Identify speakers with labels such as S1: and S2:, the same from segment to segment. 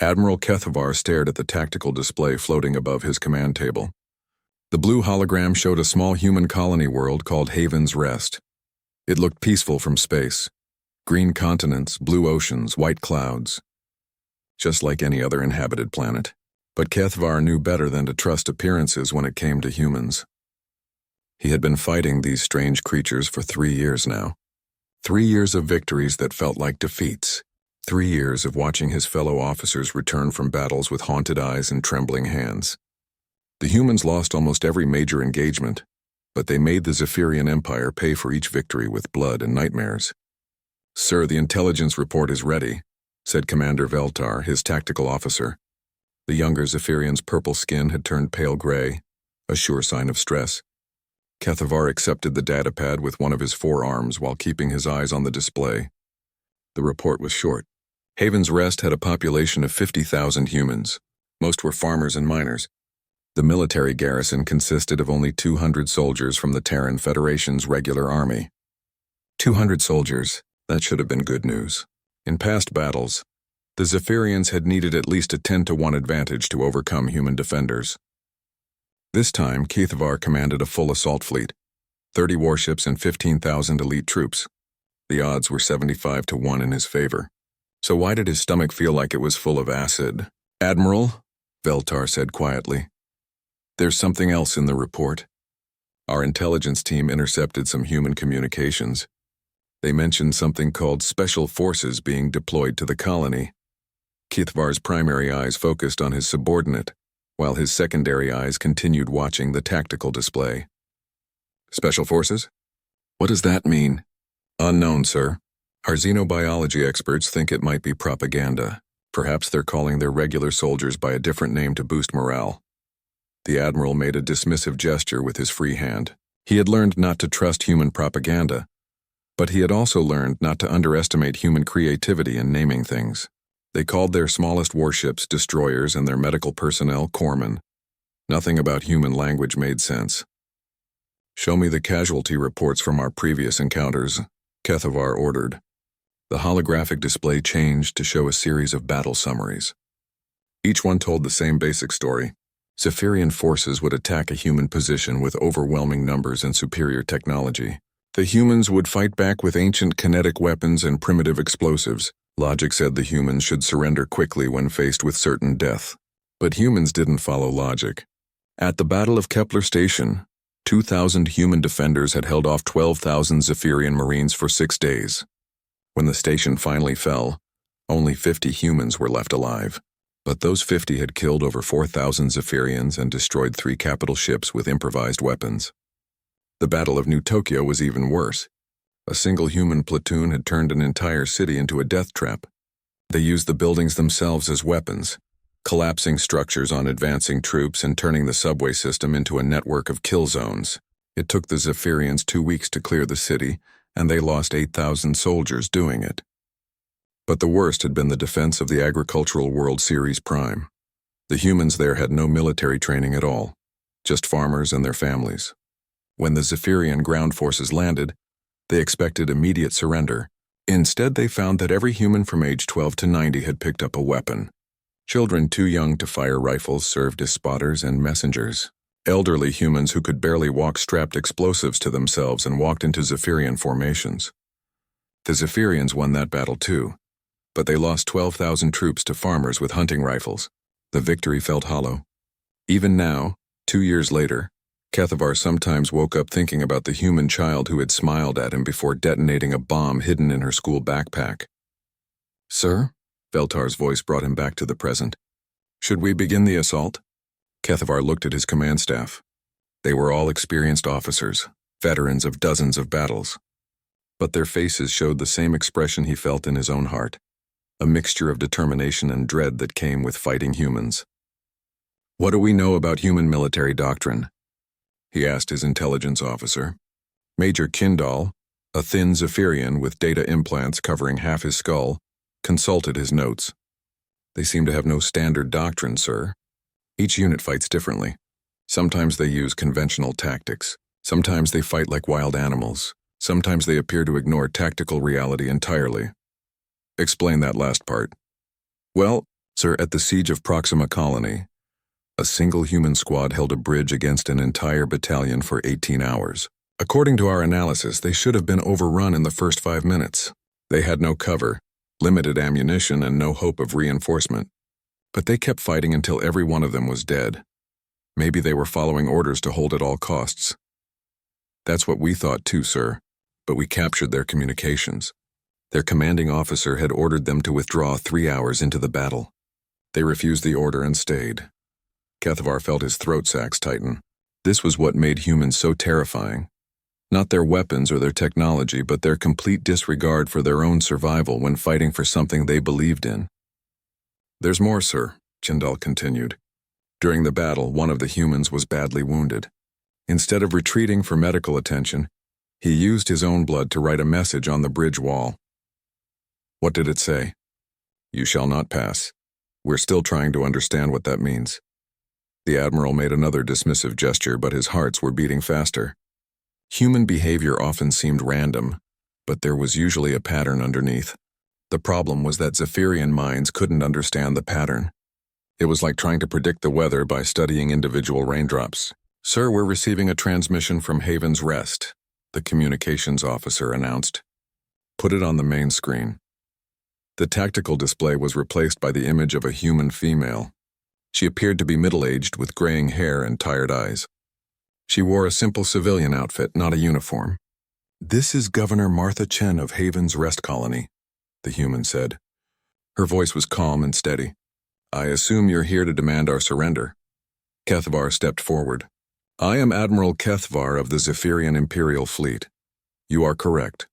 S1: Admiral Kethavar stared at the tactical display floating above his command table. The blue hologram showed a small human colony world called Haven's Rest. It looked peaceful from space. Green continents, blue oceans, white clouds. Just like any other inhabited planet. But Kethavar knew better than to trust appearances when it came to humans. He had been fighting these strange creatures for 3 years now. 3 years of victories that felt like defeats. 3 years of watching his fellow officers return from battles with haunted eyes and trembling hands. The humans lost almost every major engagement, but they made the Zephyrian Empire pay for each victory with blood and nightmares. "Sir, the intelligence report is ready," said Commander Veltar, his tactical officer. The younger Zephyrian's purple skin had turned pale gray, a sure sign of stress. Kethavar accepted the datapad with one of his forearms while keeping his eyes on the display. The report was short. Haven's Rest had a population of 50,000 humans. Most were farmers and miners. The military garrison consisted of only 200 soldiers from the Terran Federation's regular army. 200 soldiers, that should have been good news. In past battles, the Zephyrians had needed at least a 10-to-1 advantage to overcome human defenders. This time, Kethavar commanded a full assault fleet, 30 warships and 15,000 elite troops. The odds were 75-to-1 in his favor. So why did his stomach feel like it was full of acid? "Admiral," Veltar said quietly, "there's something else in the report. Our intelligence team intercepted some human communications. They mentioned something called special forces being deployed to the colony." Kethavar's primary eyes focused on his subordinate, while his secondary eyes continued watching the tactical display. "Special forces? What does that mean?" "Unknown, sir. Our xenobiology experts think it might be propaganda. Perhaps they're calling their regular soldiers by a different name to boost morale." The Admiral made a dismissive gesture with his free hand. He had learned not to trust human propaganda, but he had also learned not to underestimate human creativity in naming things. They called their smallest warships destroyers and their medical personnel corpsmen. Nothing about human language made sense. "Show me the casualty reports from our previous encounters," Kethavar ordered. The holographic display changed to show a series of battle summaries. Each one told the same basic story. Zephyrian forces would attack a human position with overwhelming numbers and superior technology. The humans would fight back with ancient kinetic weapons and primitive explosives. Logic said the humans should surrender quickly when faced with certain death. But humans didn't follow logic. At the Battle of Kepler Station, 2,000 human defenders had held off 12,000 Zephyrian Marines for 6 days. When the station finally fell, only 50 humans were left alive. But those 50 had killed over 4,000 Zephyrians and destroyed 3 capital ships with improvised weapons. The Battle of New Tokyo was even worse. A single human platoon had turned an entire city into a death trap. They used the buildings themselves as weapons, collapsing structures on advancing troops and turning the subway system into a network of kill zones. It took the Zephyrians 2 weeks to clear the city, and they lost 8,000 soldiers doing it. But the worst had been the defense of the Agricultural World Series Prime. The humans there had no military training at all, just farmers and their families. When the Zephyrian ground forces landed, they expected immediate surrender. Instead, they found that every human from age 12 to 90 had picked up a weapon. Children too young to fire rifles served as spotters and messengers. Elderly humans who could barely walk strapped explosives to themselves and walked into Zephyrian formations. The Zephyrians won that battle too, but they lost 12,000 troops to farmers with hunting rifles. The victory felt hollow. Even now, 2 years later, Kethavar sometimes woke up thinking about the human child who had smiled at him before detonating a bomb hidden in her school backpack. "Sir?" Veltar's voice brought him back to the present. "Should we begin the assault?" Kethavar looked at his command staff. They were all experienced officers, veterans of dozens of battles. But their faces showed the same expression he felt in his own heart, a mixture of determination and dread that came with fighting humans. "What do we know about human military doctrine?" he asked his intelligence officer. Major Kindall, a thin Zephyrian with data implants covering half his skull, consulted his notes. "They seem to have no standard doctrine, sir. Each unit fights differently. Sometimes they use conventional tactics. Sometimes they fight like wild animals. Sometimes they appear to ignore tactical reality entirely." "Explain that last part." "Well, Sir, at the siege of Proxima Colony, a single human squad held a bridge against an entire battalion for 18 hours. According to our analysis, they should have been overrun in the first 5 minutes. They had no cover, limited ammunition, and no hope of reinforcement. But they kept fighting until every one of them was dead. Maybe they were following orders to hold at all costs. That's what we thought too, sir, but we captured their communications. Their commanding officer had ordered them to withdraw 3 hours into the battle. They refused the order and stayed. Kethavar felt his throat sacs tighten. This was what made humans so terrifying. Not their weapons or their technology, but their complete disregard for their own survival when fighting for something they believed in. There's more, sir, Jindal continued. During the battle, one of the humans was badly wounded. Instead of retreating for medical attention, he used his own blood to write a message on the bridge wall. What did it say? You shall not pass. We're still trying to understand what that means. The Admiral made another dismissive gesture, but his hearts were beating faster. Human behavior often seemed random, but there was usually a pattern underneath. The problem was that Zephyrian minds couldn't understand the pattern. It was like trying to predict the weather by studying individual raindrops. Sir, we're receiving a transmission from Haven's Rest, the communications officer announced. Put it on the main screen. The tactical display was replaced by the image of a human female. She appeared to be middle-aged with graying hair and tired eyes. She wore a simple civilian outfit, not a uniform. This is Governor Martha Chen of Haven's Rest Colony, the human said. Her voice was calm and steady. I assume you're here to demand our surrender. Kethavar stepped forward. I am Admiral Kethavar of the Zephyrian Imperial Fleet. You are correct.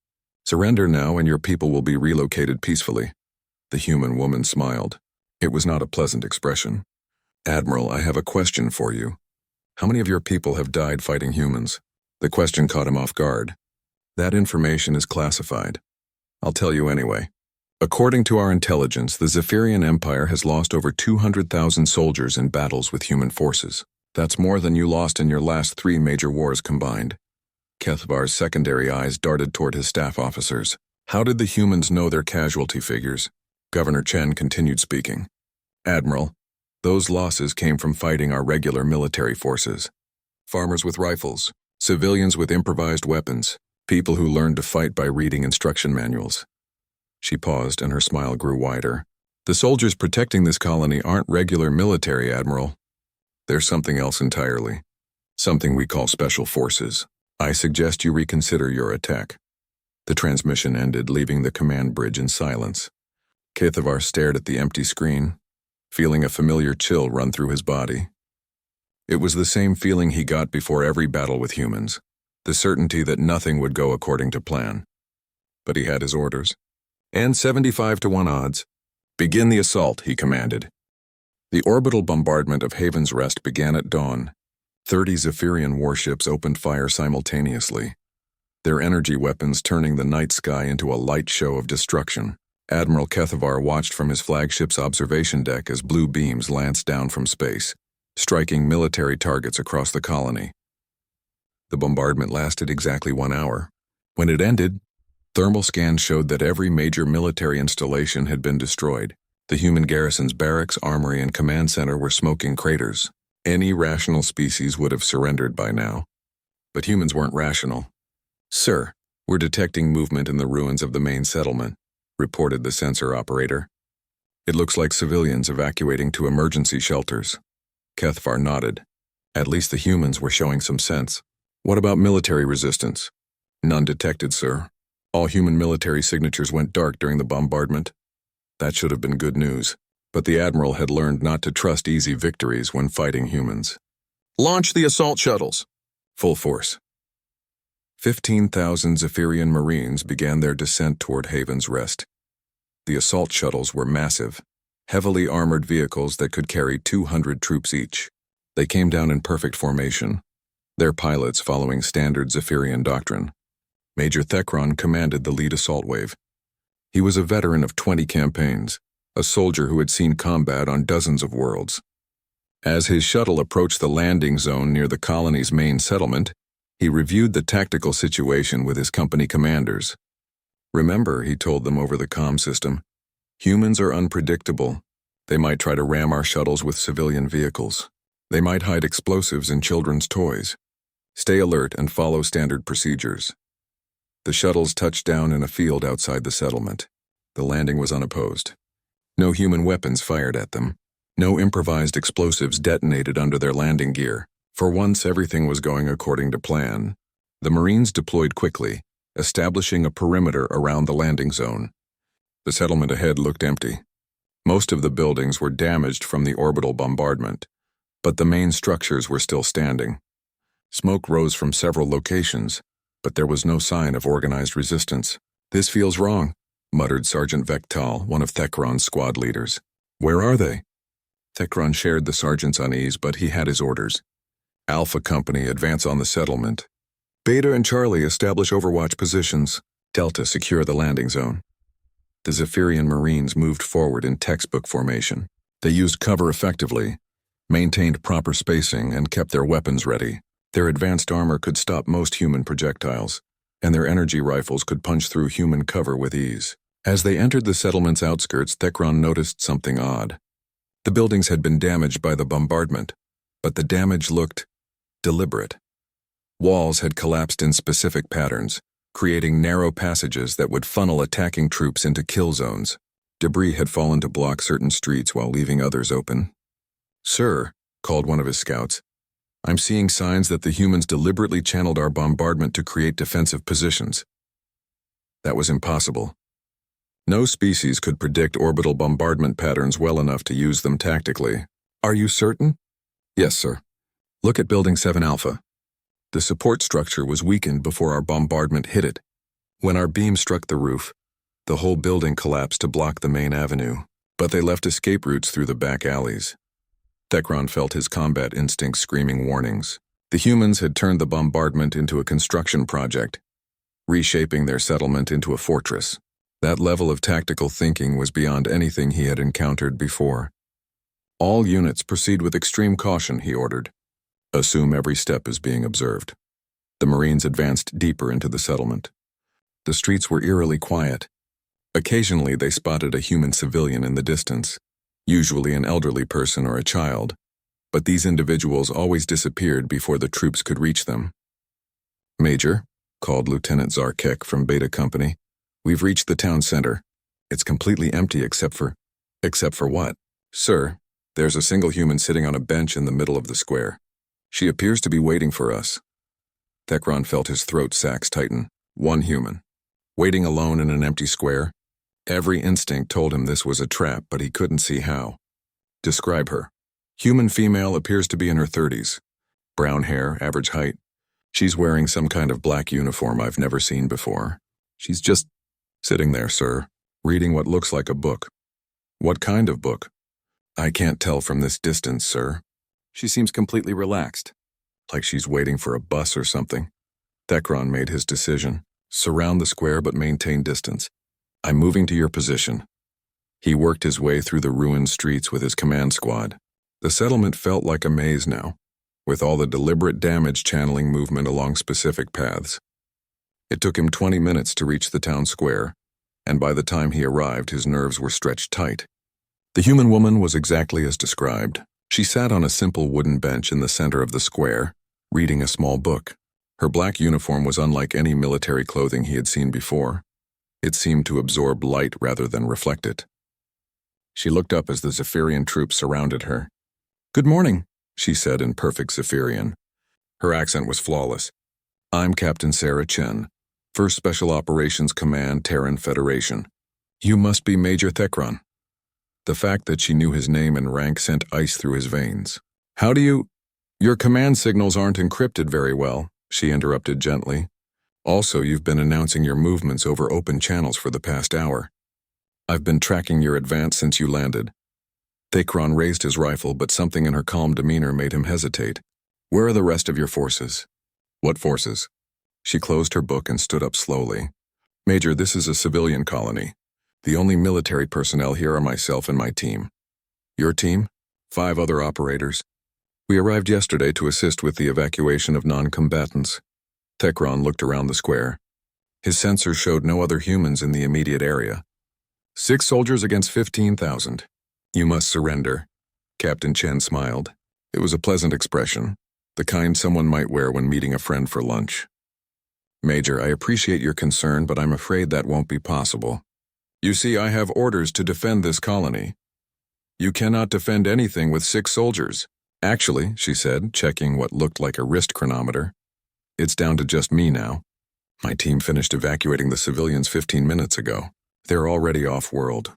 S1: Surrender now and your people will be relocated peacefully. The human woman smiled. It was not a pleasant expression. Admiral, I have a question for you. How many of your people have died fighting humans? The question caught him off guard. That information is classified. I'll tell you anyway. According to our intelligence, the Zephyrian Empire has lost over 200,000 soldiers in battles with human forces. That's more than you lost in your last 3 major wars combined. Kethavar's secondary eyes darted toward his staff officers. How did the humans know their casualty figures? Governor Chen continued speaking. Admiral, those losses came from fighting our regular military forces. Farmers with rifles, civilians with improvised weapons, people who learned to fight by reading instruction manuals. She paused and her smile grew wider. The soldiers protecting this colony aren't regular military, Admiral. They're something else entirely. Something we call special forces. I suggest you reconsider your attack. The transmission ended, leaving the command bridge in silence. Kethavar stared at the empty screen, feeling a familiar chill run through his body. It was the same feeling he got before every battle with humans, the certainty that nothing would go according to plan. But he had his orders. And 75-1 odds. Begin the assault, he commanded. The orbital bombardment of Haven's Rest began at dawn. 30 Zephyrian warships opened fire simultaneously, their energy weapons turning the night sky into a light show of destruction. Admiral Kethavar watched from his flagship's observation deck as blue beams lanced down from space, striking military targets across the colony. The bombardment lasted exactly 1 hour. When it ended, thermal scans showed that every major military installation had been destroyed. The human garrison's barracks, armory, and command center were smoking craters. Any rational species would have surrendered by now. But humans weren't rational. Sir, we're detecting movement in the ruins of the main settlement, reported the sensor operator. It looks like civilians evacuating to emergency shelters. Kethavar nodded. At least the humans were showing some sense. What about military resistance? None detected, sir. All human military signatures went dark during the bombardment. That should have been good news, but the Admiral had learned not to trust easy victories when fighting humans. Launch the assault shuttles! Full force. 15,000 Zephyrian Marines began their descent toward Haven's Rest. The assault shuttles were massive, heavily armored vehicles that could carry 200 troops each. They came down in perfect formation, their pilots following standard Zephyrian doctrine. Major Thekron commanded the lead assault wave. He was a veteran of 20 campaigns, a soldier who had seen combat on dozens of worlds. As his shuttle approached the landing zone near the colony's main settlement, he reviewed the tactical situation with his company commanders. Remember, he told them over the comm system, humans are unpredictable. They might try to ram our shuttles with civilian vehicles. They might hide explosives in children's toys. Stay alert and follow standard procedures. The shuttles touched down in a field outside the settlement. The landing was unopposed. No human weapons fired at them. No improvised explosives detonated under their landing gear. For once, everything was going according to plan. The Marines deployed quickly, establishing a perimeter around the landing zone. The settlement ahead looked empty. Most of the buildings were damaged from the orbital bombardment, but the main structures were still standing. Smoke rose from several locations, but there was no sign of organized resistance. "This feels wrong," muttered Sergeant Vectal, one of Thekron's squad leaders. "Where are they?" Thekron shared the sergeant's unease, but he had his orders. Alpha Company, advance on the settlement. Beta and Charlie, establish overwatch positions. Delta, secure the landing zone. The Zephyrian Marines moved forward in textbook formation. They used cover effectively, maintained proper spacing, and kept their weapons ready. Their advanced armor could stop most human projectiles, and their energy rifles could punch through human cover with ease. As they entered the settlement's outskirts, Thekron noticed something odd. The buildings had been damaged by the bombardment, but the damage looked deliberate. Walls had collapsed in specific patterns, creating narrow passages that would funnel attacking troops into kill zones. Debris had fallen to block certain streets while leaving others open. "Sir," called one of his scouts, "I'm seeing signs that the humans deliberately channeled our bombardment to create defensive positions." That was impossible. No species could predict orbital bombardment patterns well enough to use them tactically. "Are you certain?" "Yes, sir. Look at Building 7 Alpha. The support structure was weakened before our bombardment hit it. When our beam struck the roof, the whole building collapsed to block the main avenue, but they left escape routes through the back alleys." Thekron felt his combat instincts screaming warnings. The humans had turned the bombardment into a construction project, reshaping their settlement into a fortress. That level of tactical thinking was beyond anything he had encountered before. "All units proceed with extreme caution," he ordered. "Assume every step is being observed." The Marines advanced deeper into the settlement. The streets were eerily quiet. Occasionally they spotted a human civilian in the distance, usually an elderly person or a child, but these individuals always disappeared before the troops could reach them. "Major," called Lieutenant Zarkek from Beta Company, "we've reached the town center. It's completely empty except for what?" "Sir, there's a single human sitting on a bench in the middle of the square. She appears to be waiting for us." Thekron felt his throat sacs tighten. One human, waiting alone in an empty square? Every instinct told him this was a trap, but he couldn't see how. "Describe her." "Human female, appears to be in her 30s. Brown hair, average height. She's wearing some kind of black uniform I've never seen before. She's just sitting there, sir, reading what looks like a book." "What kind of book?" "I can't tell from this distance, sir. She seems completely relaxed, like she's waiting for a bus or something." Thekron made his decision. Surround the square but maintain distance. "I'm moving to your position." He worked his way through the ruined streets with his command squad. The settlement felt like a maze now, with all the deliberate damage channeling movement along specific paths. It took him 20 minutes to reach the town square, and by the time he arrived, his nerves were stretched tight. The human woman was exactly as described. She sat on a simple wooden bench in the center of the square, reading a small book. Her black uniform was unlike any military clothing he had seen before. It seemed to absorb light rather than reflect it. She looked up as the Zephyrian troops surrounded her. "Good morning," she said in perfect Zephyrian. Her accent was flawless. "I'm Captain Sarah Chen, 1st Special Operations Command, Terran Federation. You must be Major Thekron." The fact that she knew his name and rank sent ice through his veins. "How do you—" "Your command signals aren't encrypted very well," she interrupted gently. "Also, you've been announcing your movements over open channels for the past hour. I've been tracking your advance since you landed." Thekron raised his rifle, but something in her calm demeanor made him hesitate. "Where are the rest of your forces?" "What forces?" She closed her book and stood up slowly. "Major, this is a civilian colony. The only military personnel here are myself and my team." "Your team?" 5 other operators. "We arrived yesterday to assist with the evacuation of non-combatants." Thekron looked around the square. His sensors showed no other humans in the immediate area. 6 soldiers against 15,000. You must surrender. Captain Chen smiled. It was a pleasant expression, the kind someone might wear when meeting a friend for lunch. Major, I appreciate your concern, but I'm afraid that won't be possible. You see, I have orders to defend this colony. You cannot defend anything with 6 soldiers. Actually, she said, checking what looked like a wrist chronometer, it's down to just me now. My team finished evacuating the civilians 15 minutes ago. They're already off-world.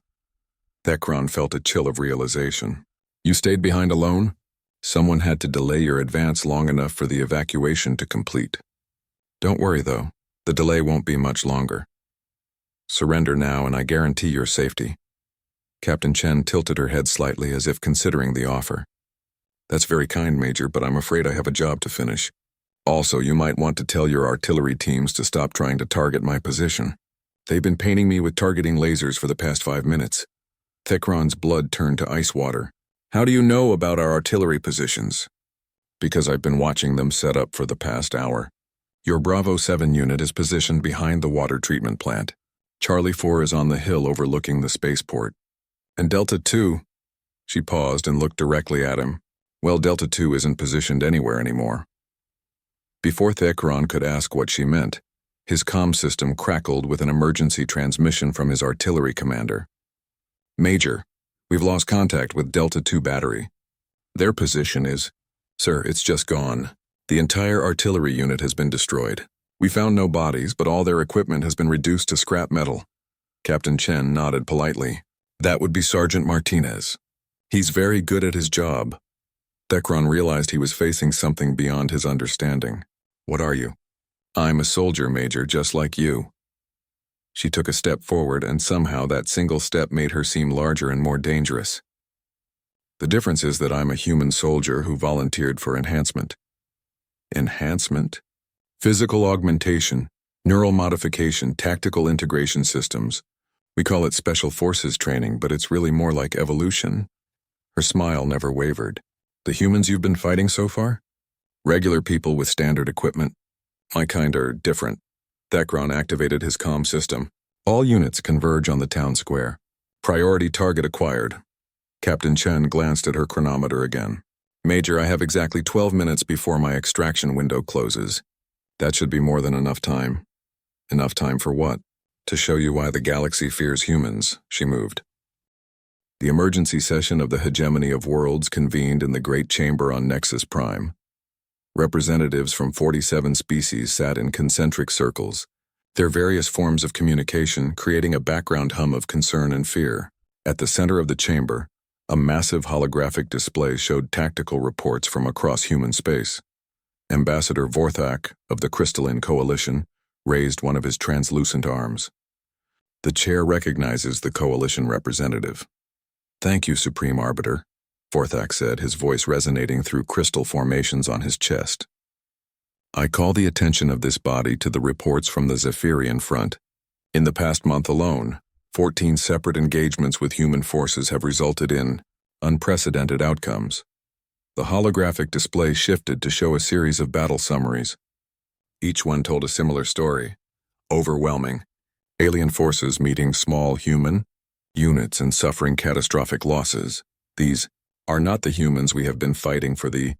S1: Thekron felt a chill of realization. You stayed behind alone? Someone had to delay your advance long enough for the evacuation to complete. Don't worry, though. The delay won't be much longer. Surrender now, and I guarantee your safety. Captain Chen tilted her head slightly as if considering the offer. That's very kind, Major, but I'm afraid I have a job to finish. Also, you might want to tell your artillery teams to stop trying to target my position. They've been painting me with targeting lasers for the past 5 minutes. Thekron's blood turned to ice water. How do you know about our artillery positions? Because I've been watching them set up for the past hour. Your Bravo 7 unit is positioned behind the water treatment plant. Charlie 4 is on the hill overlooking the spaceport. And Delta 2? She paused and looked directly at him. Well, Delta 2 isn't positioned anywhere anymore. Before Thekron could ask what she meant, his comm system crackled with an emergency transmission from his artillery commander. Major, we've lost contact with Delta 2 battery. Their position is... Sir, it's just gone. The entire artillery unit has been destroyed. We found no bodies, but all their equipment has been reduced to scrap metal. Captain Chen nodded politely. That would be Sergeant Martinez. He's very good at his job. Thekron realized he was facing something beyond his understanding. What are you? I'm a soldier, Major, just like you. She took a step forward, and somehow that single step made her seem larger and more dangerous. The difference is that I'm a human soldier who volunteered for enhancement. Enhancement? Physical augmentation, neural modification, tactical integration systems. We call it Special Forces training, but it's really more like evolution. Her smile never wavered. The humans you've been fighting so far? Regular people with standard equipment. My kind are different. Thekron activated his comm system. All units converge on the town square. Priority target acquired. Captain Chen glanced at her chronometer again. Major, I have exactly 12 minutes before my extraction window closes. That should be more than enough time. Enough time for what? To show you why the galaxy fears humans, she moved. The emergency session of the Hegemony of Worlds convened in the Great Chamber on Nexus Prime. Representatives from 47 species sat in concentric circles, their various forms of communication creating a background hum of concern and fear. At the center of the chamber, a massive holographic display showed tactical reports from across human space. Ambassador Vorthak of the Crystalline Coalition raised one of his translucent arms. The chair recognizes the coalition representative. Thank you, Supreme Arbiter, Vorthak said, his voice resonating through crystal formations on his chest. I call the attention of this body to the reports from the Zephyrian front. In the past month alone, 14 separate engagements with human forces have resulted in unprecedented outcomes. The holographic display shifted to show a series of battle summaries. Each one told a similar story. Overwhelming. Alien forces meeting small human units and suffering catastrophic losses. These are not the humans we have been fighting for the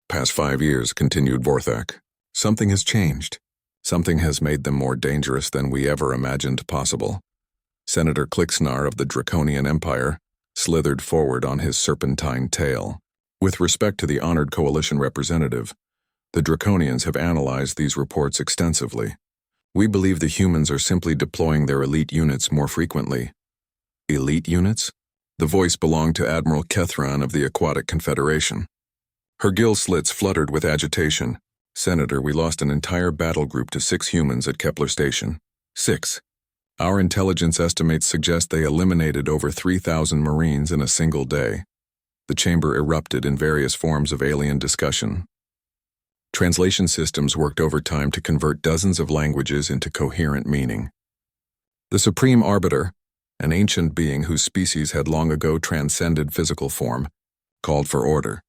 S1: past 5 years, continued Vorthak. Something has changed. Something has made them more dangerous than we ever imagined possible. Senator Klixnar of the Draconian Empire slithered forward on his serpentine tail. With respect to the honored coalition representative, the Draconians have analyzed these reports extensively. We believe the humans are simply deploying their elite units more frequently. Elite units? The voice belonged to Admiral Kethran of the Aquatic Confederation. Her gill slits fluttered with agitation. Senator, we lost an entire battle group to 6 humans at Kepler Station. 6. Our intelligence estimates suggest they eliminated over 3,000 Marines in a single day. The chamber erupted in various forms of alien discussion. Translation systems worked overtime to convert dozens of languages into coherent meaning. The Supreme Arbiter, an ancient being whose species had long ago transcended physical form, called for order.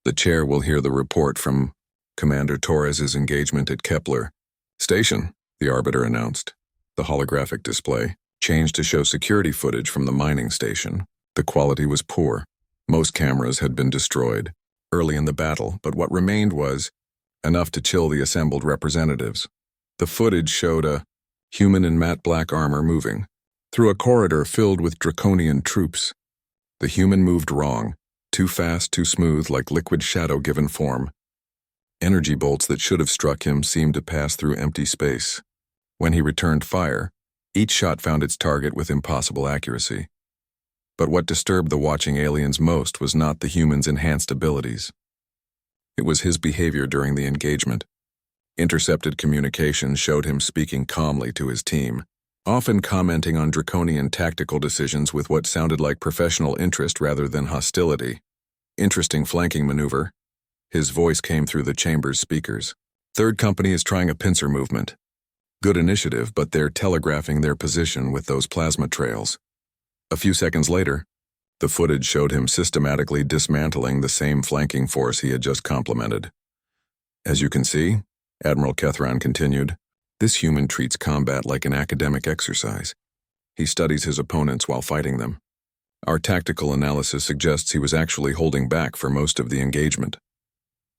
S1: The chair will hear the report from Commander Torres's engagement at Kepler Station, the Arbiter announced. The holographic display changed to show security footage from the mining station. The quality was poor. Most cameras had been destroyed early in the battle, but what remained was enough to chill the assembled representatives. The footage showed a human in matte black armor moving through a corridor filled with draconian troops. The human moved wrong, too fast, too smooth, like liquid shadow given form. Energy bolts that should have struck him seemed to pass through empty space. When he returned fire, each shot found its target with impossible accuracy. But what disturbed the watching aliens most was not the human's enhanced abilities. It was his behavior during the engagement. Intercepted communications showed him speaking calmly to his team, often commenting on draconian tactical decisions with what sounded like professional interest rather than hostility. Interesting flanking maneuver. His voice came through the chamber's speakers. Third company is trying a pincer movement. Good initiative, but they're telegraphing their position with those plasma trails. A few seconds later, the footage showed him systematically dismantling the same flanking force he had just complimented. As you can see, Admiral Kethran continued, this human treats combat like an academic exercise. He studies his opponents while fighting them. Our tactical analysis suggests he was actually holding back for most of the engagement.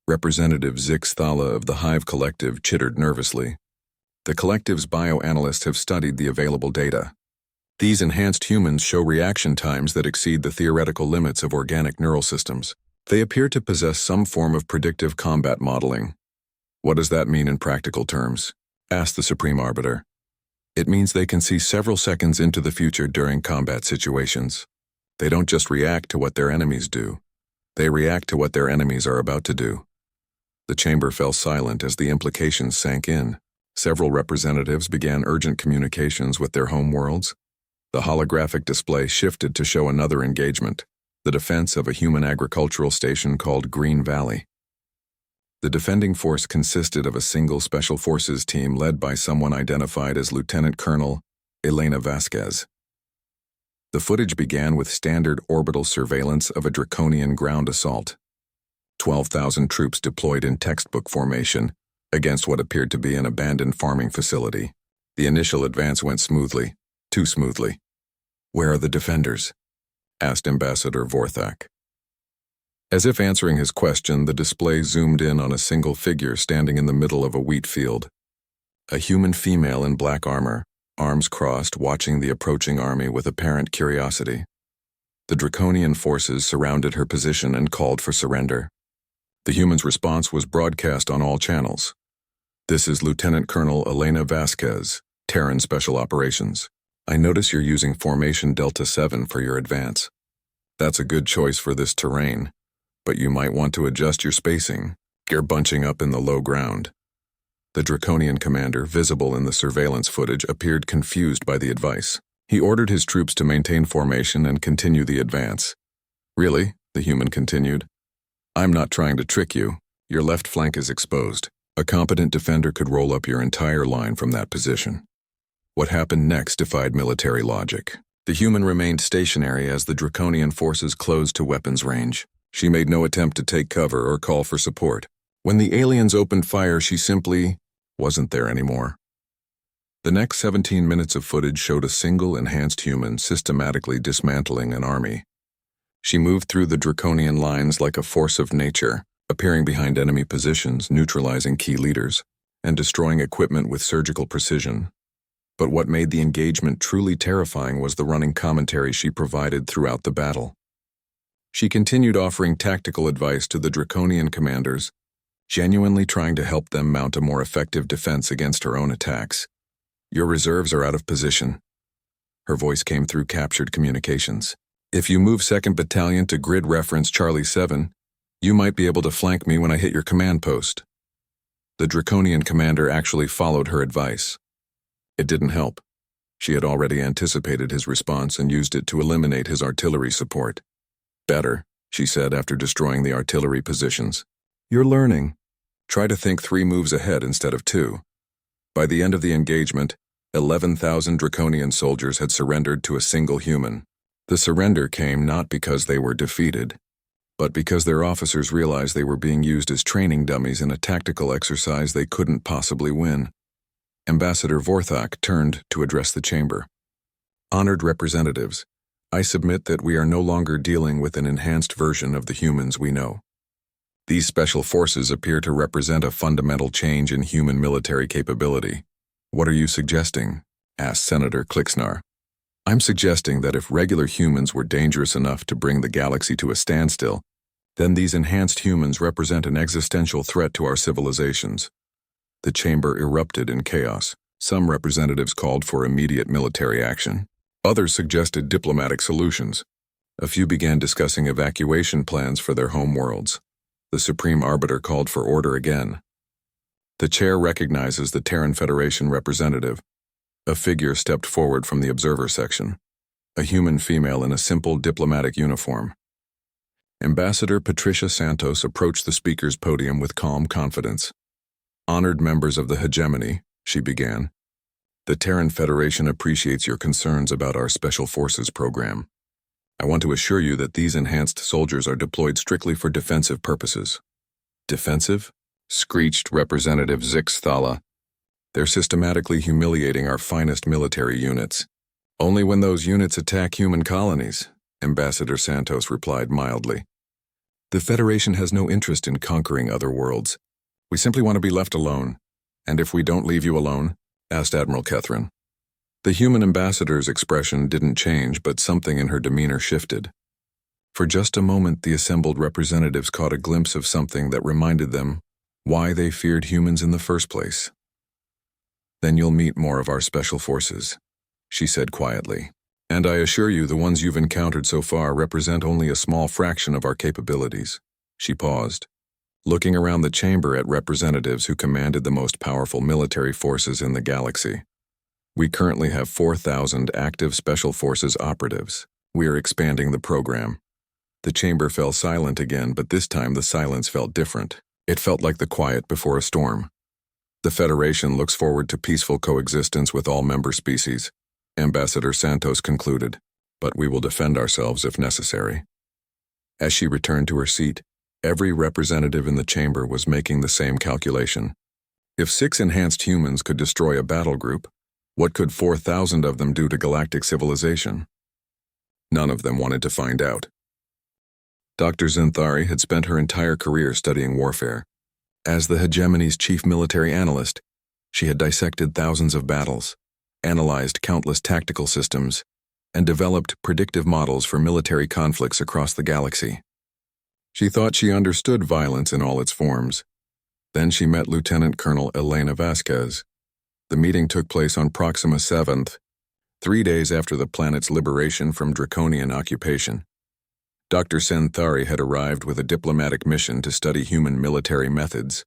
S1: Representative Zix Thala of the Hive Collective chittered nervously. The collective's bioanalysts have studied the available data. These enhanced humans show reaction times that exceed the theoretical limits of organic neural systems. They appear to possess some form of predictive combat modeling. What does that mean in practical terms? Asked the Supreme Arbiter. It means they can see several seconds into the future during combat situations. They don't just react to what their enemies do. They react to what their enemies are about to do. The chamber fell silent as the implications sank in. Several representatives began urgent communications with their home worlds. The holographic display shifted to show another engagement, the defense of a human agricultural station called Green Valley. The defending force consisted of a single Special Forces team led by someone identified as Lieutenant Colonel Elena Vasquez. The footage began with standard orbital surveillance of a draconian ground assault. 12,000 troops deployed in textbook formation against what appeared to be an abandoned farming facility. The initial advance went smoothly, too smoothly. Where are the defenders? Asked Ambassador Vorthak. As if answering his question, the display zoomed in on a single figure standing in the middle of a wheat field. A human female in black armor, arms crossed, watching the approaching army with apparent curiosity. The draconian forces surrounded her position and called for surrender. The human's response was broadcast on all channels. This is Lieutenant Colonel Elena Vasquez, Terran Special Operations. I notice you're using Formation Delta 7 for your advance. That's a good choice for this terrain, but you might want to adjust your spacing. You're bunching up in the low ground. The draconian commander, visible in the surveillance footage, appeared confused by the advice. He ordered his troops to maintain formation and continue the advance. Really? The human continued. I'm not trying to trick you. Your left flank is exposed. A competent defender could roll up your entire line from that position. What happened next defied military logic. The human remained stationary as the draconian forces closed to weapons range. She made no attempt to take cover or call for support. When the aliens opened fire, she simply wasn't there anymore. The next 17 minutes of footage showed a single enhanced human systematically dismantling an army. She moved through the draconian lines like a force of nature, appearing behind enemy positions, neutralizing key leaders, and destroying equipment with surgical precision. But what made the engagement truly terrifying was the running commentary she provided throughout the battle. She continued offering tactical advice to the draconian commanders, genuinely trying to help them mount a more effective defense against her own attacks. Your reserves are out of position. Her voice came through captured communications. If you move 2nd Battalion to grid reference Charlie 7, you might be able to flank me when I hit your command post. The draconian commander actually followed her advice. It didn't help. She had already anticipated his response and used it to eliminate his artillery support. Better, she said after destroying the artillery positions. You're learning. Try to think 3 moves ahead instead of 2. By the end of the engagement, 11,000 draconian soldiers had surrendered to a single human. The surrender came not because they were defeated, but because their officers realized they were being used as training dummies in a tactical exercise they couldn't possibly win. Ambassador Vorthak turned to address the chamber. Honored representatives, I submit that we are no longer dealing with an enhanced version of the humans we know. These special forces appear to represent a fundamental change in human military capability. What are you suggesting? Asked Senator Klixnar. I'm suggesting that if regular humans were dangerous enough to bring the galaxy to a standstill, then these enhanced humans represent an existential threat to our civilizations. The chamber erupted in chaos. Some representatives called for immediate military action. Others suggested diplomatic solutions. A few began discussing evacuation plans for their home worlds. The Supreme Arbiter called for order again. The chair recognizes the Terran Federation representative. A figure stepped forward from the observer section. A human female in a simple diplomatic uniform. Ambassador Patricia Santos approached the speaker's podium with calm confidence. Honored members of the hegemony, she began. The Terran Federation appreciates your concerns about our Special Forces program. I want to assure you that these enhanced soldiers are deployed strictly for defensive purposes. Defensive? Screeched Representative Zix Thala. They're systematically humiliating our finest military units. Only when those units attack human colonies, Ambassador Santos replied mildly. The Federation has no interest in conquering other worlds. We simply want to be left alone. And if we don't leave you alone? Asked Admiral Kethrin. The human ambassador's expression didn't change, but something in her demeanor shifted. For just a moment, the assembled representatives caught a glimpse of something that reminded them why they feared humans in the first place. Then you'll meet more of our special forces, she said quietly. And I assure you the ones you've encountered so far represent only a small fraction of our capabilities. She paused, looking around the chamber at representatives who commanded the most powerful military forces in the galaxy. We currently have 4,000 active Special Forces operatives. We are expanding the program. The chamber fell silent again, but this time the silence felt different. It felt like the quiet before a storm. The Federation looks forward to peaceful coexistence with all member species, Ambassador Santos concluded, but we will defend ourselves if necessary. As she returned to her seat, every representative in the chamber was making the same calculation. If 6 enhanced humans could destroy a battle group, what could 4,000 of them do to galactic civilization? None of them wanted to find out. Dr. Zinthari had spent her entire career studying warfare. As the hegemony's chief military analyst, she had dissected thousands of battles, analyzed countless tactical systems, and developed predictive models for military conflicts across the galaxy. She thought she understood violence in all its forms. Then she met Lieutenant Colonel Elena Vasquez. The meeting took place on Proxima 7th, 3 days after the planet's liberation from draconian occupation. Dr. Zinthari had arrived with a diplomatic mission to study human military methods.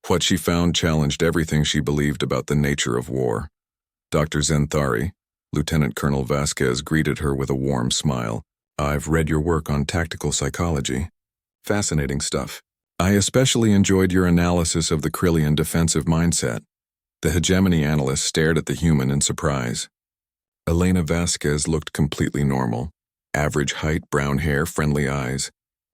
S1: What she found challenged everything she believed about the nature of war. Dr. Zinthari, Lieutenant Colonel Vasquez greeted her with a warm smile. I've read your work on tactical psychology. Fascinating stuff. I especially enjoyed your analysis of the Krillian defensive mindset. The hegemony analyst stared at the human in surprise. Elena Vasquez looked completely normal. Average height, brown hair, friendly eyes.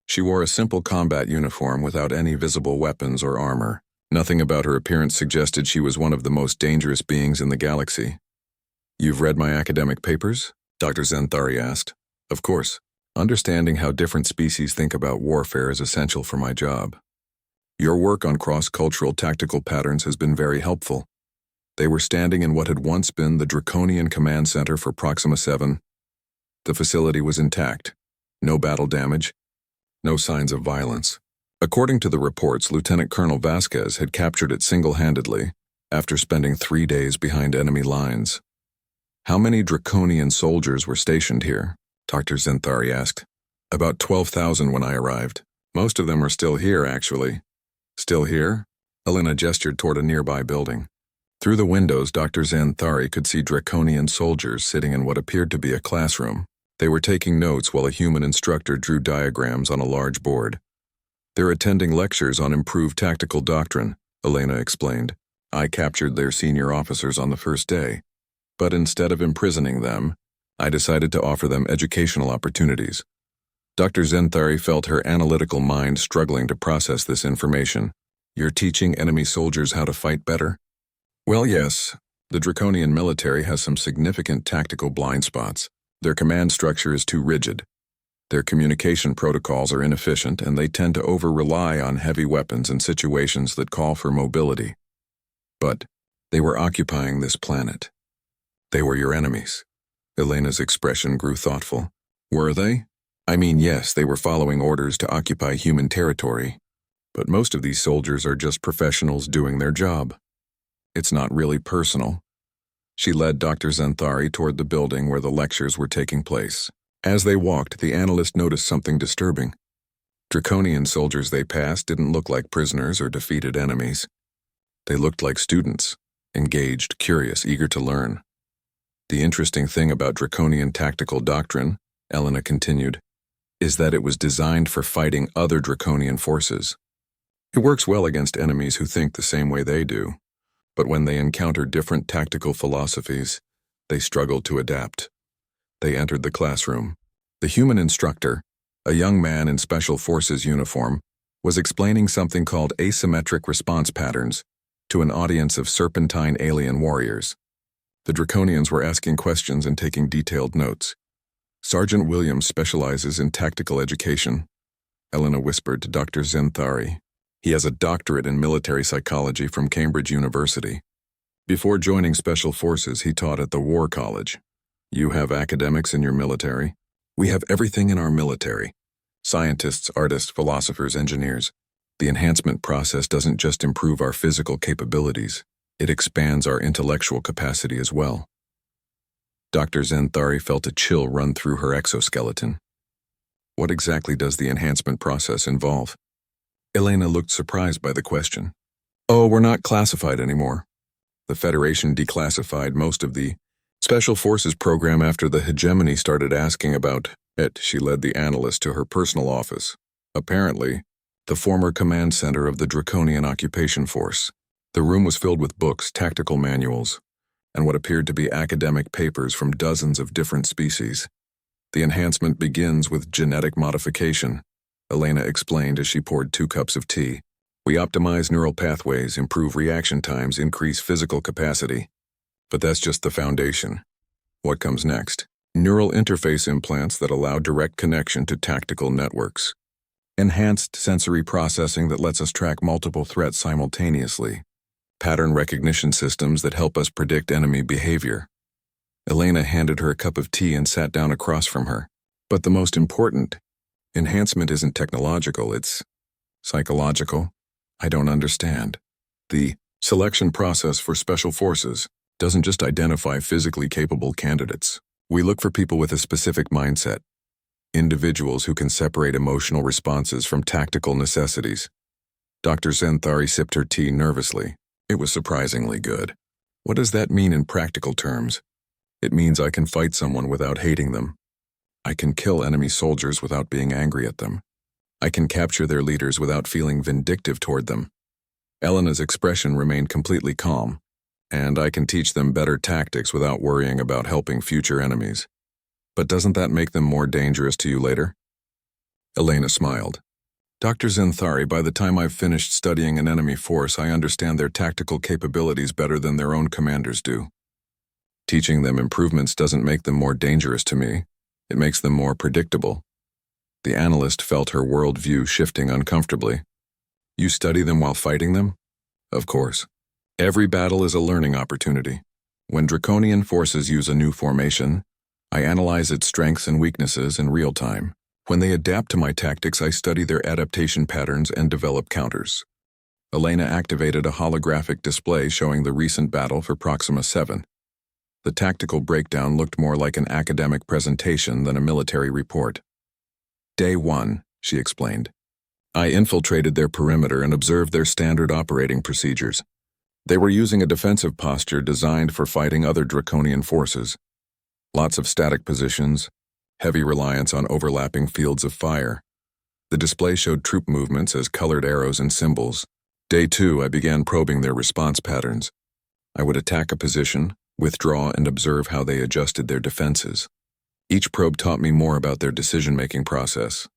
S1: She wore a simple combat uniform without any visible weapons or armor. Nothing about her appearance suggested she was one of the most dangerous beings in the galaxy. You've read my academic papers? Dr. Zinthari asked. Of course. Understanding how different species think about warfare is essential for my job. Your work on cross-cultural tactical patterns has been very helpful. They were standing in what had once been the Draconian Command Center for Proxima 7. The facility was intact. No battle damage. No signs of violence. According to the reports, Lieutenant Colonel Vasquez had captured it single-handedly after spending 3 days behind enemy lines. How many Draconian soldiers were stationed here? Dr. Zinthari asked. About 12,000 when I arrived. Most of them are still here, actually. Still here? Elena gestured toward a nearby building. Through the windows, Dr. Zinthari could see Draconian soldiers sitting in what appeared to be a classroom. They were taking notes while a human instructor drew diagrams on a large board. They're attending lectures on improved tactical doctrine, Elena explained. I captured their senior officers on the first day. But instead of imprisoning them, I decided to offer them educational opportunities. Dr. Zinthari felt her analytical mind struggling to process this information. You're teaching enemy soldiers how to fight better? Well, yes. The Draconian military has some significant tactical blind spots. Their command structure is too rigid. Their communication protocols are inefficient, and they tend to over-rely on heavy weapons in situations that call for mobility. But they were occupying this planet. They were your enemies. Elena's expression grew thoughtful. Were they? I mean, yes, they were following orders to occupy human territory, but most of these soldiers are just professionals doing their job. It's not really personal. She led Dr. Zenthari toward the building where the lectures were taking place. As they walked, the analyst noticed something disturbing. Draconian soldiers they passed didn't look like prisoners or defeated enemies. They looked like students, engaged, curious, eager to learn. The interesting thing about Draconian tactical doctrine, Elena continued, is that it was designed for fighting other Draconian forces. It works well against enemies who think the same way they do, but when they encounter different tactical philosophies, they struggle to adapt. They entered the classroom. The human instructor, a young man in Special Forces uniform, was explaining something called asymmetric response patterns to an audience of serpentine alien warriors. The Draconians were asking questions and taking detailed notes. Sergeant Williams specializes in tactical education, Elena whispered to Dr. Zenthari. He has a doctorate in military psychology from Cambridge University. Before joining Special Forces, he taught at the War College. You have academics in your military? We have everything in our military. Scientists, artists, philosophers, engineers. The enhancement process doesn't just improve our physical capabilities, it expands our intellectual capacity as well. Dr. Zenthari felt a chill run through her exoskeleton. What exactly does the enhancement process involve? Elena looked surprised by the question. Oh, we're not classified anymore. The Federation declassified most of the Special Forces program after the hegemony started asking about it. She led the analyst to her personal office. Apparently, the former command center of the Draconian occupation force. The room was filled with books, tactical manuals, and what appeared to be academic papers from dozens of different species. The enhancement begins with genetic modification, Elena explained as she poured 2 cups of tea. We optimize neural pathways, improve reaction times, increase physical capacity. But that's just the foundation. What comes next? Neural interface implants that allow direct connection to tactical networks. Enhanced sensory processing that lets us track multiple threats simultaneously. Pattern recognition systems that help us predict enemy behavior. Elena handed her a cup of tea and sat down across from her. But the most important, enhancement isn't technological, it's psychological. I don't understand. The selection process for Special Forces doesn't just identify physically capable candidates. We look for people with a specific mindset, individuals who can separate emotional responses from tactical necessities. Dr. Zenthari sipped her tea nervously. It was surprisingly good. What does that mean in practical terms? It means I can fight someone without hating them. I can kill enemy soldiers without being angry at them. I can capture their leaders without feeling vindictive toward them. Elena's expression remained completely calm. And I can teach them better tactics without worrying about helping future enemies. But doesn't that make them more dangerous to you later? Elena smiled. Dr. Zenthari, by the time I've finished studying an enemy force, I understand their tactical capabilities better than their own commanders do. Teaching them improvements doesn't make them more dangerous to me. It makes them more predictable. The analyst felt her worldview shifting uncomfortably. You study them while fighting them? Of course. Every battle is a learning opportunity. When Draconian forces use a new formation, I analyze its strengths and weaknesses in real time. When they adapt to my tactics, I study their adaptation patterns and develop counters. Elena activated a holographic display showing the recent battle for Proxima 7. The tactical breakdown looked more like an academic presentation than a military report. Day 1, she explained. I infiltrated their perimeter and observed their standard operating procedures. They were using a defensive posture designed for fighting other Draconian forces. Lots of static positions, heavy reliance on overlapping fields of fire. The display showed troop movements as colored arrows and symbols. Day 2, I began probing their response patterns. I would attack a position, withdraw, and observe how they adjusted their defenses. Each probe taught me more about their decision-making process.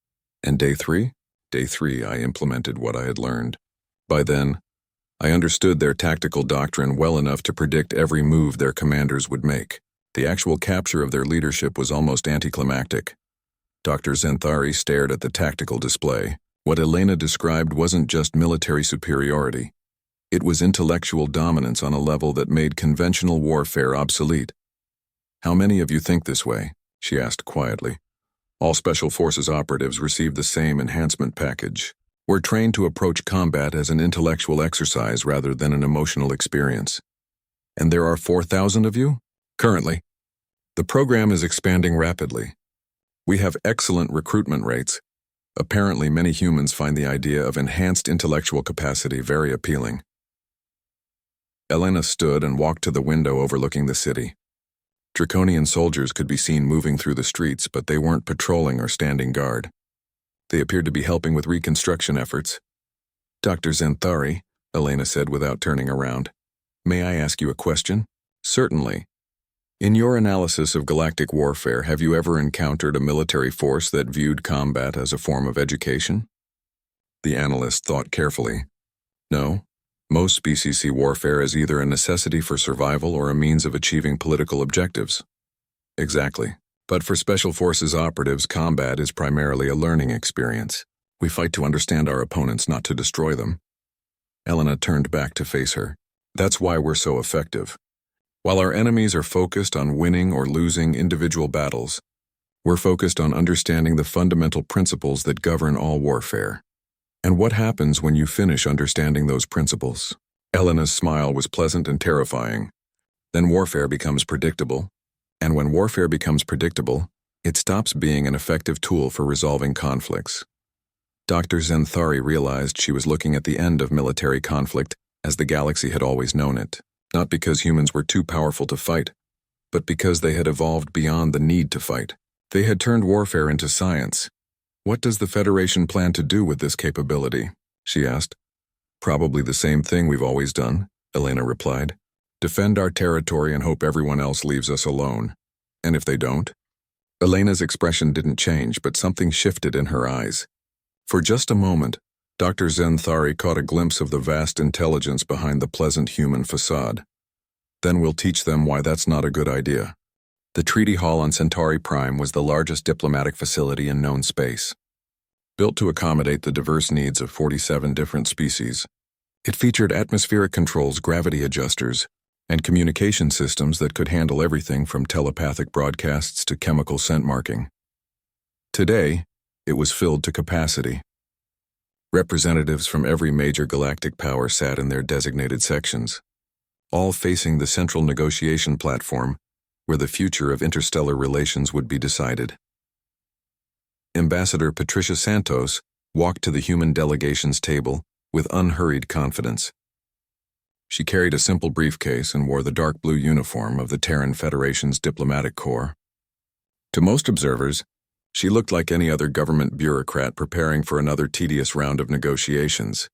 S1: And Day 3? Day 3, I implemented what I had learned. By then, I understood their tactical doctrine well enough to predict every move their commanders would make. The actual capture of their leadership was almost anticlimactic. Dr. Zenthari stared at the tactical display. What Elena described wasn't just military superiority. It was intellectual dominance on a level that made conventional warfare obsolete. "How many of you think this way?" she asked quietly. "All Special Forces operatives receive the same enhancement package. We're trained to approach combat as an intellectual exercise rather than an emotional experience. And there are 4,000 of you? Currently. The program is expanding rapidly. We have excellent recruitment rates. Apparently, many humans find the idea of enhanced intellectual capacity very appealing." Elena stood and walked to the window overlooking the city. Draconian soldiers could be seen moving through the streets, but they weren't patrolling or standing guard. They appeared to be helping with reconstruction efforts. "Dr. Zenthari," Elena said without turning around, "may I ask you a question?" "Certainly. In your analysis of galactic warfare, have you ever encountered a military force that viewed combat as a form of education?" The analyst thought carefully. "No. Most species see warfare as either a necessity for survival or a means of achieving political objectives." "Exactly. But for Special Forces operatives, combat is primarily a learning experience. We fight to understand our opponents, not to destroy them." Elena turned back to face her. "That's why we're so effective. While our enemies are focused on winning or losing individual battles, we're focused on understanding the fundamental principles that govern all warfare. And what happens when you finish understanding those principles?" Elena's smile was pleasant and terrifying. "Then warfare becomes predictable. And when warfare becomes predictable, it stops being an effective tool for resolving conflicts." Dr. Zenthari realized she was looking at the end of military conflict as the galaxy had always known it, not because humans were too powerful to fight, but because they had evolved beyond the need to fight. They had turned warfare into science. "What does the Federation plan to do with this capability?" she asked. "Probably the same thing we've always done," Elena replied. "Defend our territory and hope everyone else leaves us alone. And if they don't?" Elena's expression didn't change, but something shifted in her eyes. For just a moment, Dr. Zenthari caught a glimpse of the vast intelligence behind the pleasant human facade. "Then we'll teach them why that's not a good idea." The Treaty Hall on Centauri Prime was the largest diplomatic facility in known space. Built to accommodate the diverse needs of 47 different species, it featured atmospheric controls, gravity adjusters, and communication systems that could handle everything from telepathic broadcasts to chemical scent marking. Today, it was filled to capacity. Representatives from every major galactic power sat in their designated sections, all facing the central negotiation platform where the future of interstellar relations would be decided. Ambassador Patricia Santos walked to the human delegation's table with unhurried confidence. She carried a simple briefcase and wore the dark blue uniform of the Terran Federation's diplomatic corps. To most observers, she looked like any other government bureaucrat preparing for another tedious round of negotiations.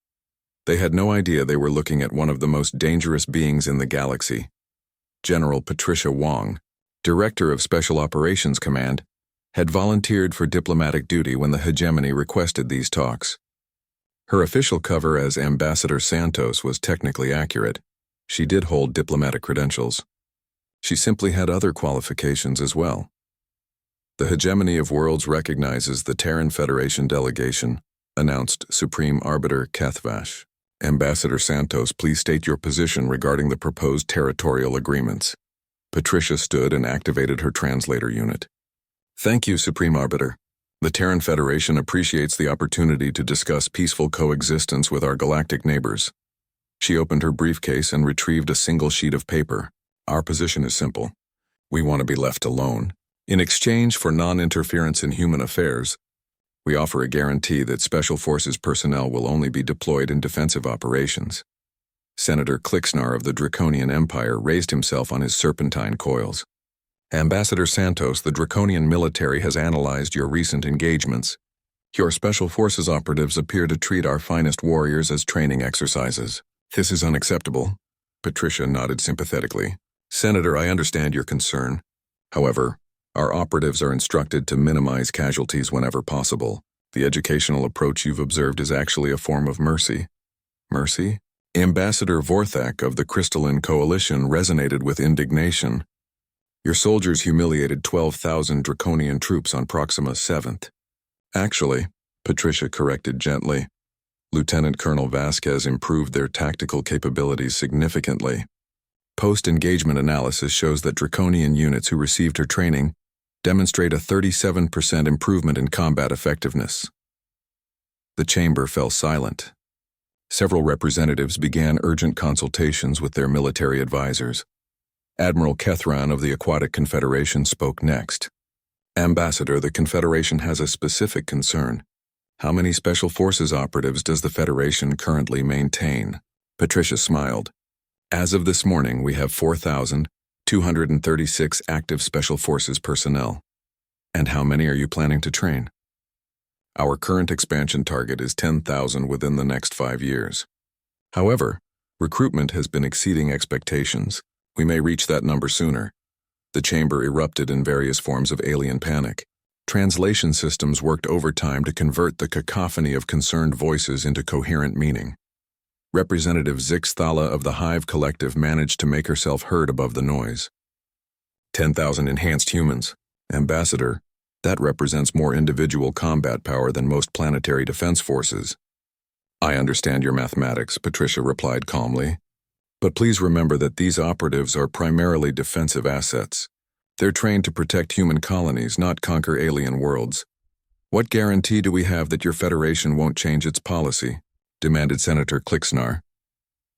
S1: They had no idea they were looking at one of the most dangerous beings in the galaxy. General Patricia Wong, Director of Special Operations Command, had volunteered for diplomatic duty when the hegemony requested these talks. Her official cover as Ambassador Santos was technically accurate. She did hold diplomatic credentials. She simply had other qualifications as well. "The hegemony of worlds recognizes the Terran Federation delegation," announced Supreme Arbiter Kathvash. "Ambassador Santos, please state your position regarding the proposed territorial agreements." Patricia stood and activated her translator unit. "Thank you, Supreme Arbiter. The Terran Federation appreciates the opportunity to discuss peaceful coexistence with our galactic neighbors." She opened her briefcase and retrieved a single sheet of paper. "Our position is simple. We want to be left alone. In exchange for non-interference in human affairs, we offer a guarantee that Special Forces personnel will only be deployed in defensive operations." Senator Klixnar of the Draconian Empire raised himself on his serpentine coils. "Ambassador Santos, the Draconian military has analyzed your recent engagements. Your Special Forces operatives appear to treat our finest warriors as training exercises. This is unacceptable." Patricia nodded sympathetically. "Senator, I understand your concern. However, our operatives are instructed to minimize casualties whenever possible. The educational approach you've observed is actually a form of mercy." "Mercy?" Ambassador Vorthak of the Crystalline Coalition resonated with indignation. Your soldiers humiliated 12,000 draconian troops on Proxima 7th. Actually, Patricia corrected gently. Lieutenant Colonel Vasquez improved their tactical capabilities significantly. Post-engagement analysis shows that draconian units who received her training demonstrate a 37% improvement in combat effectiveness. The chamber fell silent. Several representatives began urgent consultations with their military advisors. Admiral Kethran of the Aquatic Confederation spoke next. Ambassador, the Confederation has a specific concern. How many Special Forces operatives does the Federation currently maintain? Patricia smiled. As of this morning, we have 4,236 active Special Forces personnel. And how many are you planning to train? Our current expansion target is 10,000 within the next 5 years. However, recruitment has been exceeding expectations. We may reach that number sooner. The chamber erupted in various forms of alien panic. Translation systems worked overtime to convert the cacophony of concerned voices into coherent meaning. Representative Zixthala of the Hive Collective managed to make herself heard above the noise. 10,000 enhanced humans. Ambassador, that represents more individual combat power than most planetary defense forces. I understand your mathematics, Patricia replied calmly. But please remember that these operatives are primarily defensive assets. They're trained to protect human colonies, not conquer alien worlds. What guarantee do we have that your Federation won't change its policy? Demanded Senator Klixnar.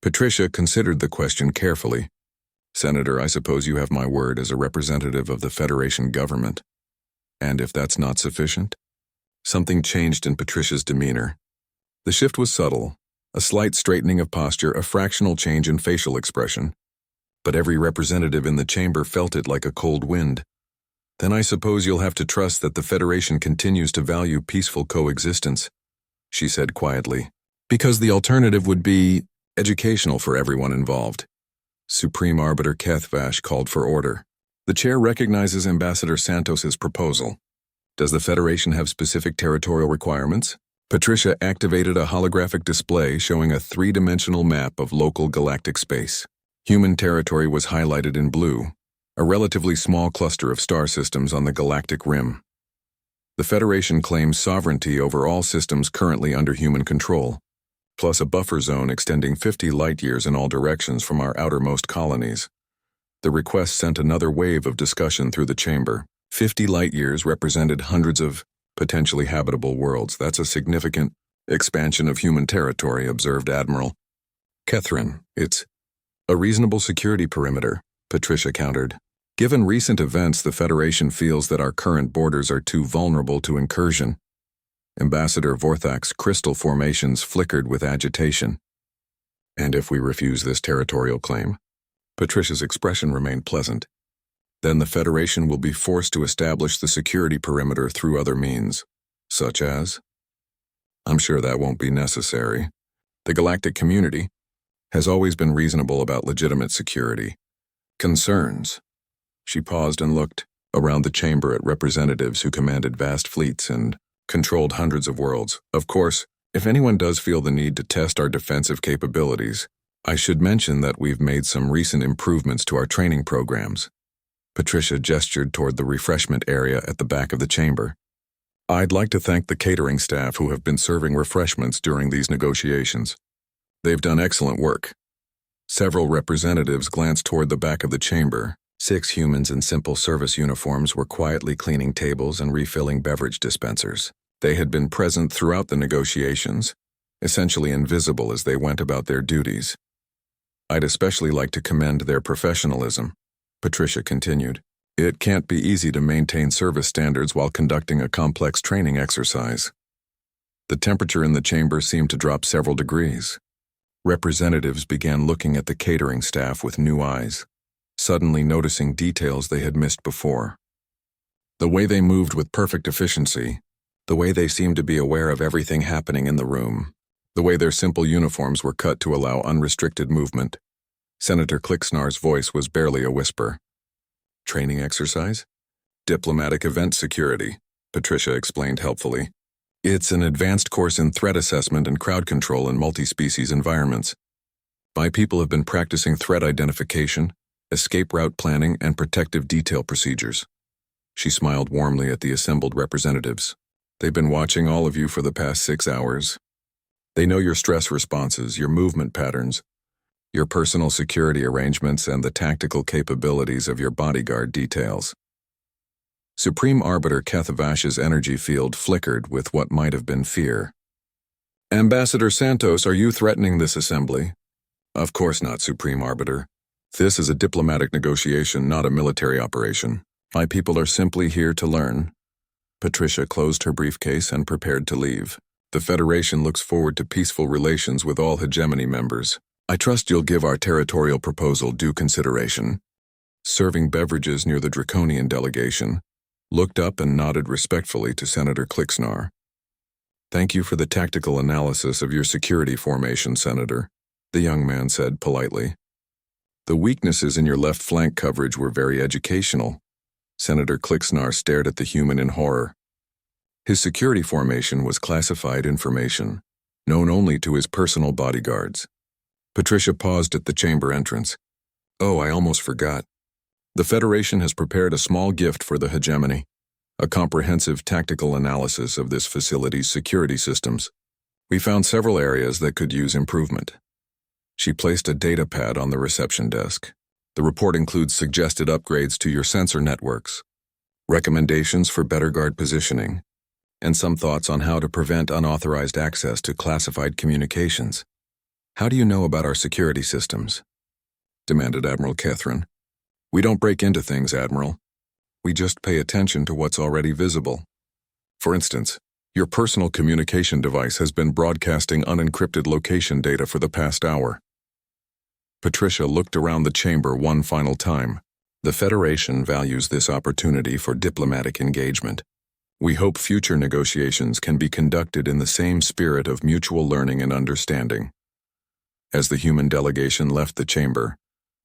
S1: Patricia considered the question carefully. Senator, I suppose you have my word as a representative of the Federation government. And if that's not sufficient? Something changed in Patricia's demeanor. The shift was subtle, a slight straightening of posture, a fractional change in facial expression. But every representative in the chamber felt it like a cold wind. Then I suppose you'll have to trust that the Federation continues to value peaceful coexistence, she said quietly, because the alternative would be educational for everyone involved. Supreme Arbiter Kethvash called for order. The chair recognizes Ambassador Santos's proposal. Does the Federation have specific territorial requirements? Patricia activated a holographic display showing a three-dimensional map of local galactic space. Human territory was highlighted in blue, a relatively small cluster of star systems on the galactic rim. The Federation claims sovereignty over all systems currently under human control, plus a buffer zone extending 50 light-years in all directions from our outermost colonies. The request sent another wave of discussion through the chamber. 50 light-years represented hundreds of potentially habitable worlds. That's a significant expansion of human territory, observed Admiral Kethran. It's a reasonable security perimeter, Patricia countered. Given recent events, the Federation feels that our current borders are too vulnerable to incursion. Ambassador Vorthak's crystal formations flickered with agitation. And if we refuse this territorial claim? Patricia's expression remained pleasant. Then the Federation will be forced to establish the security perimeter through other means, such as? I'm sure that won't be necessary. The galactic community has always been reasonable about legitimate security. Concerns. She paused and looked around the chamber at representatives who commanded vast fleets and controlled hundreds of worlds. Of course, if anyone does feel the need to test our defensive capabilities, I should mention that we've made some recent improvements to our training programs. Patricia gestured toward the refreshment area at the back of the chamber. I'd like to thank the catering staff who have been serving refreshments during these negotiations. They've done excellent work. Several representatives glanced toward the back of the chamber. 6 humans in simple service uniforms were quietly cleaning tables and refilling beverage dispensers. They had been present throughout the negotiations, essentially invisible as they went about their duties. I'd especially like to commend their professionalism, Patricia continued. It can't be easy to maintain service standards while conducting a complex training exercise. The temperature in the chamber seemed to drop several degrees. Representatives began looking at the catering staff with new eyes, suddenly noticing details they had missed before. The way they moved with perfect efficiency, the way they seemed to be aware of everything happening in the room, the way their simple uniforms were cut to allow unrestricted movement. Senator Klixnar's voice was barely a whisper. Training exercise? Diplomatic event security, Patricia explained helpfully. It's an advanced course in threat assessment and crowd control in multi-species environments. My people have been practicing threat identification, escape route planning, and protective detail procedures. She smiled warmly at the assembled representatives. They've been watching all of you for the past 6 hours. They know your stress responses, your movement patterns, your personal security arrangements, and the tactical capabilities of your bodyguard details. Supreme Arbiter Kethavash's energy field flickered with what might have been fear. Ambassador Santos, are you threatening this assembly? Of course not, Supreme Arbiter. This is a diplomatic negotiation, not a military operation. My people are simply here to learn. Patricia closed her briefcase and prepared to leave. The Federation looks forward to peaceful relations with all hegemony members. I trust you'll give our territorial proposal due consideration. Serving beverages near the Draconian delegation, looked up and nodded respectfully to Senator Clicksnar. Thank you for the tactical analysis of your security formation, Senator, the young man said politely. The weaknesses in your left flank coverage were very educational. Senator Clicksnar stared at the human in horror. His security formation was classified information, known only to his personal bodyguards. Patricia paused at the chamber entrance. Oh, I almost forgot. The Federation has prepared a small gift for the hegemony, a comprehensive tactical analysis of this facility's security systems. We found several areas that could use improvement. She placed a data pad on the reception desk. The report includes suggested upgrades to your sensor networks, recommendations for better guard positioning, and some thoughts on how to prevent unauthorized access to classified communications. How do you know about our security systems? Demanded Admiral Catherine. We don't break into things, Admiral. We just pay attention to what's already visible. For instance, your personal communication device has been broadcasting unencrypted location data for the past hour. Patricia looked around the chamber one final time. The Federation values this opportunity for diplomatic engagement. We hope future negotiations can be conducted in the same spirit of mutual learning and understanding. As the human delegation left the chamber,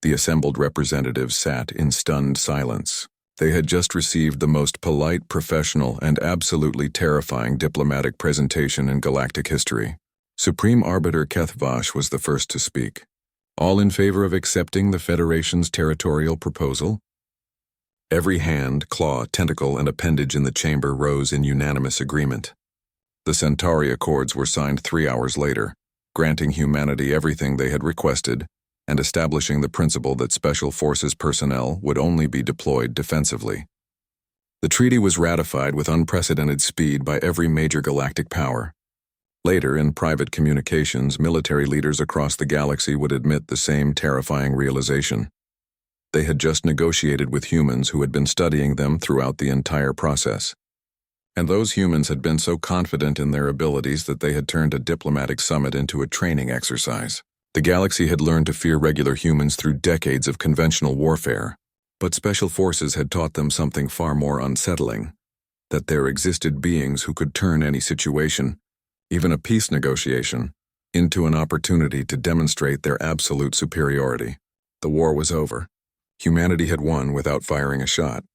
S1: the assembled representatives sat in stunned silence. They had just received the most polite, professional, and absolutely terrifying diplomatic presentation in galactic history. Supreme Arbiter Kethvash was the first to speak. All in favor of accepting the Federation's territorial proposal? Every hand, claw, tentacle, and appendage in the chamber rose in unanimous agreement. The Centauri Accords were signed 3 hours later, granting humanity everything they had requested and establishing the principle that Special Forces personnel would only be deployed defensively. The treaty was ratified with unprecedented speed by every major galactic power. Later, in private communications, military leaders across the galaxy would admit the same terrifying realization. They had just negotiated with humans who had been studying them throughout the entire process. And those humans had been so confident in their abilities that they had turned a diplomatic summit into a training exercise. The galaxy had learned to fear regular humans through decades of conventional warfare, but Special Forces had taught them something far more unsettling, that there existed beings who could turn any situation, even a peace negotiation, into an opportunity to demonstrate their absolute superiority. The war was over. Humanity had won without firing a shot.